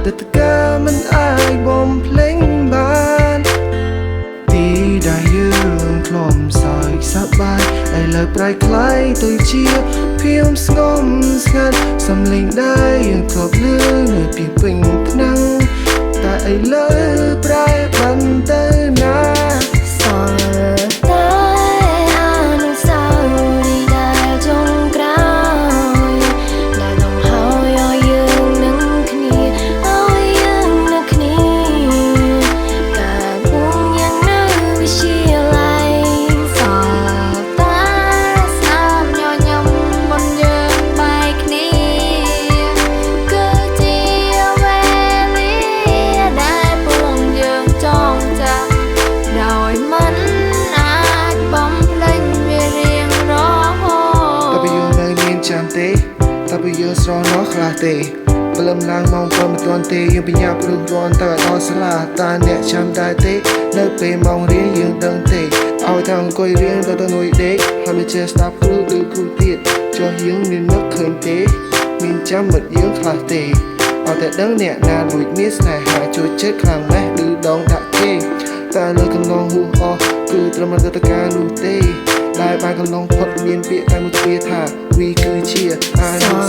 តែតកាមិនអាចបំភ្លេងបានទីដែលយើងធ្លាប់សើចសប្បាយឥឡូវប្រែក្លាយទៅជាភាពស្ងប់ស្ងាត់សំឡេងដែលយើងធ្លាប់ឮនៅពីពេញថ្នាំងតែឥឡូវប្រែបានទៅណាសល់តែអនុស្សាវរីយ៍ដែលចុងក្រោយដែលដងហើយឲ្យយើងនឹងគ្នាឲ្យយើងនឹងគ្នាកាលពុំយ៉ាងនៅវិទ្យាល័យសល់តែស្នាមញញឹមមុនយើងបែកគ្នាគឺជាវេលាដែលពួងយើងចងចាំដោយមិនអាចបំភ្លេចវារៀងរហូតតែបើយើងនៅមានចាំទេតែបើយើងស្រណោះខ្លះទេព្រលឹមឡើងម៉ោង7មិនទាន់ទេយើងបញ្ញាព្រឹករាន់ទៅដល់សាលាតាអ្នកចាំដែរទេនៅពេលម៉ោងរៀនយើងដឹងទេឲ្យតែអង្គុយរៀនទៅងុយដេកហើយមិនចេះស្ដាប់គ្រូឬគ្រូទៀតចុះយើងមាននឹកឃើញទេមានចាំមិត្តយើងខ្លះទេឲ្យតែដឹងអ្នកណាលួចមានស្នេហាជួយចិត្តខ្លាំងម៉េះឬដងដាក់គេតែលើកន្លងហួសអស់គឺត្រឹមតែតកានោះទេដែលបានកន្លងផុតមានពាក្យតែមួយទ្វាថាវាគឺជាអនុស្